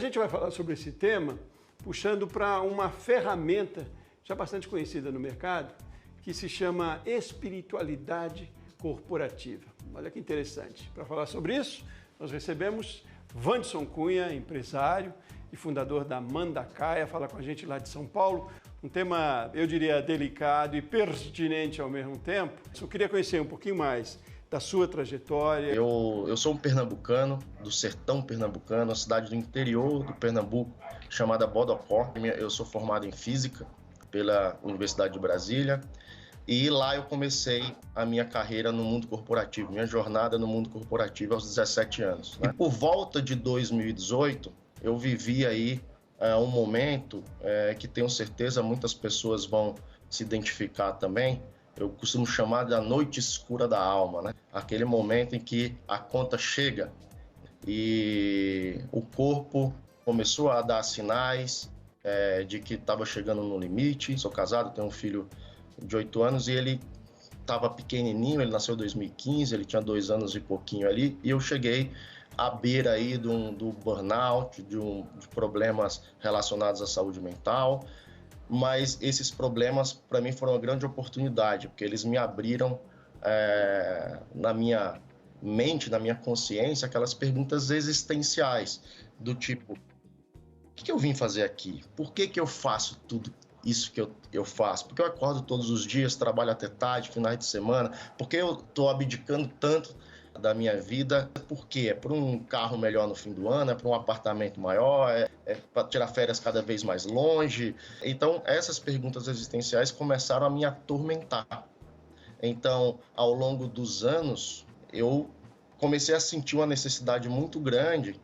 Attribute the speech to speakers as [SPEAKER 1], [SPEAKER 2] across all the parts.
[SPEAKER 1] A gente vai falar sobre esse tema puxando para uma ferramenta já bastante conhecida no mercado, que se chama espiritualidade corporativa. Olha que interessante. Para falar sobre isso, nós recebemos Wanderson Cunha, empresário e fundador da Mandacaia, fala com a gente lá de São Paulo. Um tema, eu diria, delicado e pertinente ao mesmo tempo. Eu queria conhecer um pouquinho mais da sua trajetória.
[SPEAKER 2] Eu sou um pernambucano, do sertão pernambucano, uma cidade do interior do Pernambuco, chamada Bodocó. Eu sou formado em Física pela Universidade de Brasília e lá eu comecei a minha carreira no mundo corporativo, minha jornada no mundo corporativo aos 17 anos. Né? Por volta de 2018, eu vivi aí um momento que tenho certeza muitas pessoas vão se identificar também. Eu costumo chamar da noite escura da alma, né? Aquele momento em que a conta chega e o corpo começou a dar sinais de que estava chegando no limite. Sou casado, tenho um filho de 8 anos e ele estava pequenininho, ele nasceu em 2015, ele tinha 2 anos e pouquinho ali, e eu cheguei à beira aí do burnout, de problemas relacionados à saúde mental. Mas esses problemas, para mim, foram uma grande oportunidade, porque eles me abriram na minha mente, na minha consciência, aquelas perguntas existenciais, do tipo, o que eu vim fazer aqui? Por que eu faço tudo isso que eu faço? Porque eu acordo todos os dias, trabalho até tarde, finais de semana, porque eu estou abdicando tanto da minha vida? Por quê? É para um carro melhor no fim do ano, é para um apartamento maior, é para tirar férias cada vez mais longe. Então, essas perguntas existenciais começaram a me atormentar. Então, ao longo dos anos, eu comecei a sentir uma necessidade muito grande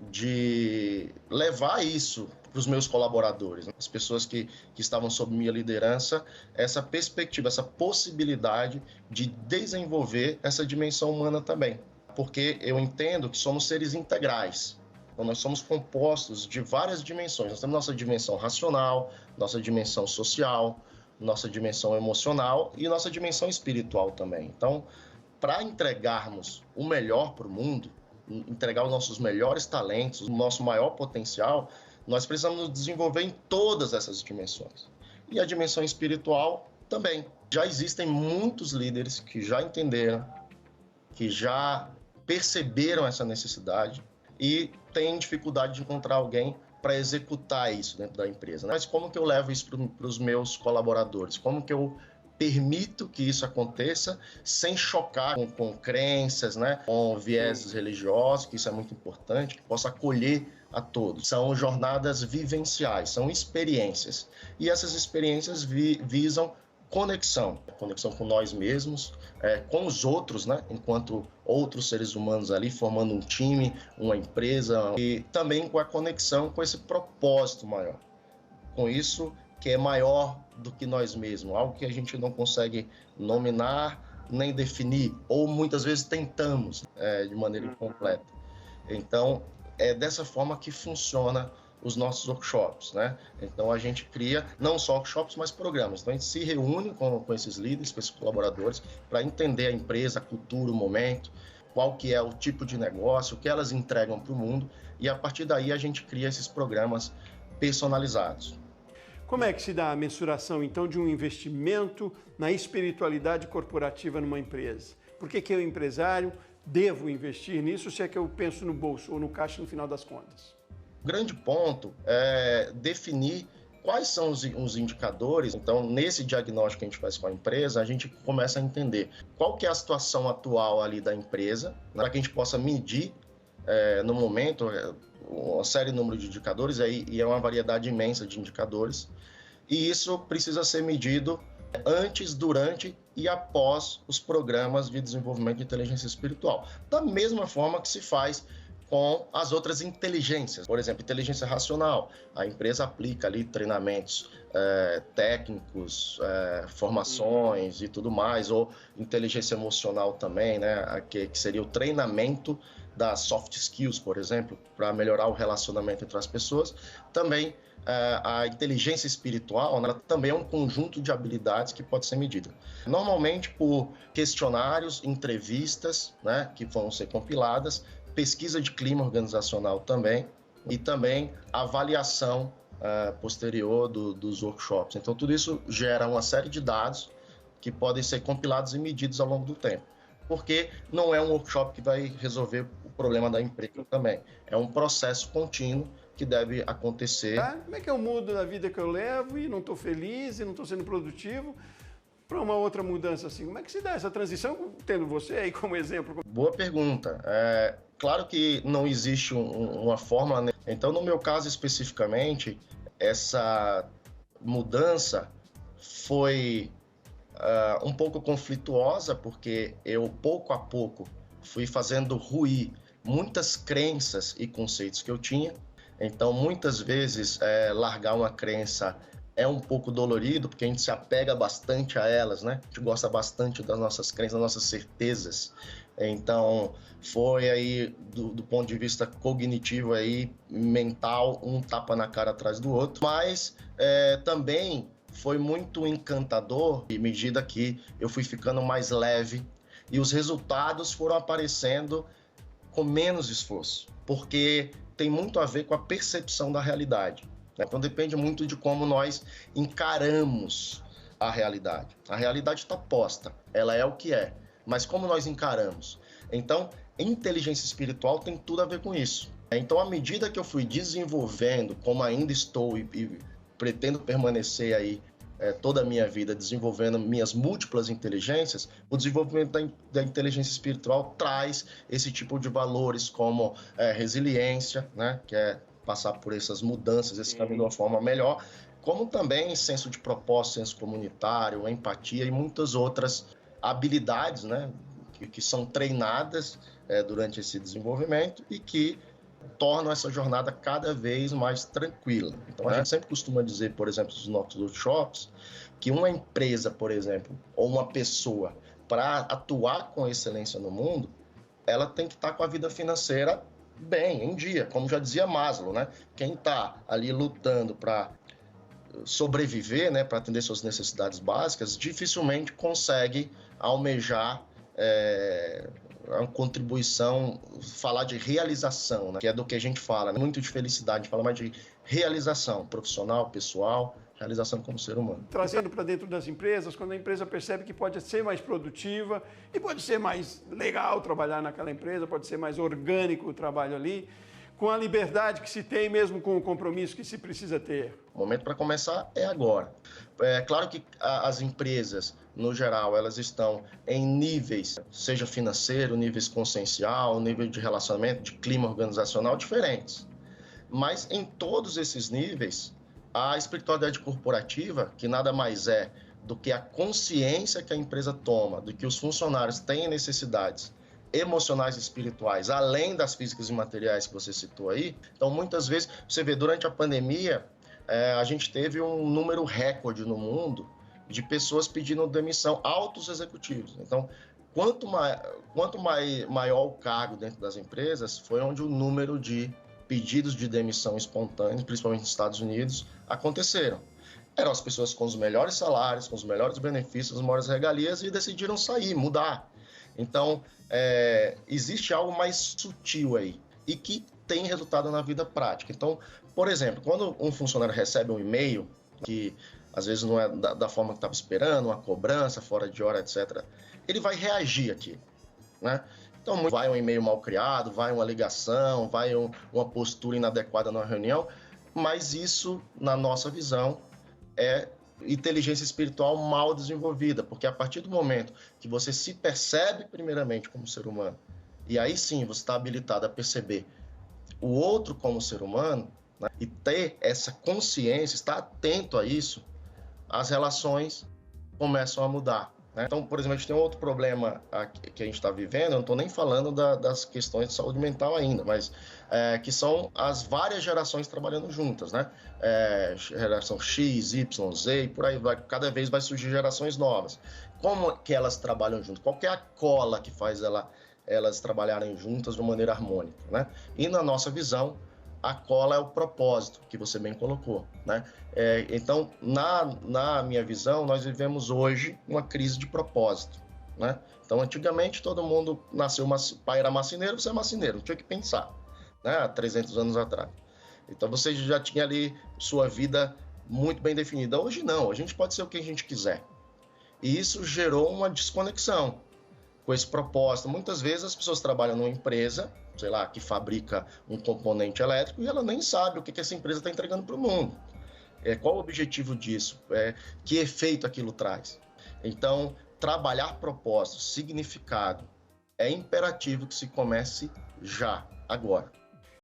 [SPEAKER 2] de levar isso para os meus colaboradores, as pessoas que estavam sob minha liderança, essa perspectiva, essa possibilidade de desenvolver essa dimensão humana também. Porque eu entendo que somos seres integrais. Então, nós somos compostos de várias dimensões. Nós temos nossa dimensão racional, nossa dimensão social, nossa dimensão emocional e nossa dimensão espiritual também. Então, para entregarmos o melhor para o mundo, entregar os nossos melhores talentos, o nosso maior potencial, nós precisamos nos desenvolver em todas essas dimensões. E a dimensão espiritual também. Já existem muitos líderes que já entenderam, que já perceberam essa necessidade e têm dificuldade de encontrar alguém para executar isso dentro da empresa. Mas como que eu levo isso para os meus colaboradores? Como que eu permito que isso aconteça sem chocar com crenças, né? Com vieses religiosos, que isso é muito importante, que possa acolher a todos. São jornadas vivenciais, são experiências. E essas experiências visam conexão com nós mesmos, com os outros, né? Enquanto outros seres humanos ali, formando um time, uma empresa, e também com a conexão com esse propósito maior. Com isso, que é maior do que nós mesmos, algo que a gente não consegue nominar nem definir, ou muitas vezes tentamos de maneira incompleta. Então, é dessa forma que funciona os nossos workshops, né? Então, a gente cria não só workshops, mas programas. Então, a gente se reúne com esses líderes, com esses colaboradores, para entender a empresa, a cultura, o momento, qual que é o tipo de negócio, o que elas entregam para o mundo, e a partir daí a gente cria esses programas personalizados.
[SPEAKER 1] Como é que se dá a mensuração, então, de um investimento na espiritualidade corporativa numa empresa? Por que eu, empresário, devo investir nisso se é que eu penso no bolso ou no caixa no final das contas?
[SPEAKER 2] O grande ponto é definir quais são os indicadores. Então, nesse diagnóstico que a gente faz com a empresa, a gente começa a entender qual que é a situação atual ali da empresa, para que a gente possa medir no momento uma série de número de indicadores, e é uma variedade imensa de indicadores, e isso precisa ser medido antes, durante e após os programas de desenvolvimento de inteligência espiritual. Da mesma forma que se faz com as outras inteligências. Por exemplo, inteligência racional. A empresa aplica ali treinamentos técnicos, formações e tudo mais, ou inteligência emocional também, né? Que seria o treinamento das soft skills, por exemplo, para melhorar o relacionamento entre as pessoas. Também a inteligência espiritual, né, ela também é um conjunto de habilidades que pode ser medida. Normalmente por questionários, entrevistas, né, que vão ser compiladas, pesquisa de clima organizacional também, e também a avaliação posterior dos workshops. Então, tudo isso gera uma série de dados que podem ser compilados e medidos ao longo do tempo. Porque não é um workshop que vai resolver o problema da empresa também. É um processo contínuo que deve acontecer.
[SPEAKER 1] Como é que eu mudo na vida que eu levo e não estou feliz e não estou sendo produtivo para uma outra mudança assim? Como é que se dá essa transição, tendo você aí como exemplo?
[SPEAKER 2] Boa pergunta. Claro que não existe uma fórmula, né? Então, no meu caso especificamente, essa mudança foi um pouco conflituosa, porque eu, pouco a pouco, fui fazendo ruir muitas crenças e conceitos que eu tinha. Então, muitas vezes, largar uma crença é um pouco dolorido, porque a gente se apega bastante a elas, né? A gente gosta bastante das nossas crenças, das nossas certezas. Então, foi aí, do ponto de vista cognitivo, aí, mental, um tapa na cara atrás do outro. Mas também foi muito encantador, à medida que eu fui ficando mais leve e os resultados foram aparecendo com menos esforço, porque tem muito a ver com a percepção da realidade. Então depende muito de como nós encaramos a realidade. A realidade está posta, ela é o que é, mas como nós encaramos? Então, inteligência espiritual tem tudo a ver com isso. Então, à medida que eu fui desenvolvendo, como ainda estou e pretendo permanecer aí toda a minha vida desenvolvendo minhas múltiplas inteligências, o desenvolvimento da inteligência espiritual traz esse tipo de valores como resiliência, né, que é passar por essas mudanças, esse caminho de uma forma melhor, como também senso de propósito, senso comunitário, empatia e muitas outras habilidades, né, que são treinadas durante esse desenvolvimento e que tornam essa jornada cada vez mais tranquila. Então, a gente sempre costuma dizer, por exemplo, nos nossos workshops, que uma empresa, por exemplo, ou uma pessoa, para atuar com excelência no mundo, ela tem que estar com a vida financeira bem, em dia, como já dizia Maslow, né? Quem está ali lutando para sobreviver, né, para atender suas necessidades básicas, dificilmente consegue almejar a contribuição, falar de realização, né? Que é do que a gente fala, né? Muito de felicidade, fala mais de realização profissional, pessoal, realização como ser humano.
[SPEAKER 1] Trazendo para dentro das empresas, quando a empresa percebe que pode ser mais produtiva e pode ser mais legal trabalhar naquela empresa, pode ser mais orgânico o trabalho ali, com a liberdade que se tem, mesmo com o compromisso que se precisa ter.
[SPEAKER 2] O momento para começar é agora. É claro que as empresas, no geral, elas estão em níveis, seja financeiro, níveis consciencial, nível de relacionamento, de clima organizacional, diferentes. Mas em todos esses níveis, a espiritualidade corporativa, que nada mais é do que a consciência que a empresa toma, do que os funcionários têm necessidades emocionais e espirituais, além das físicas e materiais que você citou aí. Então, muitas vezes, você vê, durante a pandemia, a gente teve um número recorde no mundo de pessoas pedindo demissão, altos executivos. Então, quanto maior o cargo dentro das empresas, foi onde o número de pedidos de demissão espontâneos, principalmente nos Estados Unidos, aconteceram. Eram as pessoas com os melhores salários, com os melhores benefícios, as maiores regalias, e decidiram sair, mudar. Então, existe algo mais sutil aí e que tem resultado na vida prática. Então, por exemplo, quando um funcionário recebe um e-mail que às vezes não é da forma que estava esperando, uma cobrança fora de hora, etc., ele vai reagir aqui, né? Então, vai um e-mail mal criado, vai uma ligação, vai uma postura inadequada na reunião, mas isso, na nossa visão, é inteligência espiritual mal desenvolvida, porque a partir do momento que você se percebe primeiramente como ser humano, e aí sim você está habilitado a perceber o outro como ser humano, né, e ter essa consciência, estar atento a isso, as relações começam a mudar. Né? Então, por exemplo, a gente tem um outro problema que a gente está vivendo, eu não estou nem falando das questões de saúde mental ainda, mas que são as várias gerações trabalhando juntas, né? Geração X, Y, Z, e por aí vai, cada vez vai surgir gerações novas. Como que elas trabalham juntas? Qual que é a cola que faz elas trabalharem juntas de uma maneira harmônica, né? E na nossa visão, a cola é o propósito, que você bem colocou, né? Então, na minha visão, nós vivemos hoje uma crise de propósito, né? Então, antigamente, todo mundo nasceu, pai era marceneiro, você é marceneiro, não tinha que pensar, né? Há 300 anos atrás. Então você já tinha ali sua vida muito bem definida. Hoje não, a gente pode ser o que a gente quiser. E isso gerou uma desconexão com esse propósito. Muitas vezes as pessoas trabalham numa empresa, sei lá, que fabrica um componente elétrico e ela nem sabe o que essa empresa está entregando para o mundo. Qual o objetivo disso? Que efeito aquilo traz? Então, trabalhar propósito, significado, é imperativo que se comece já, agora.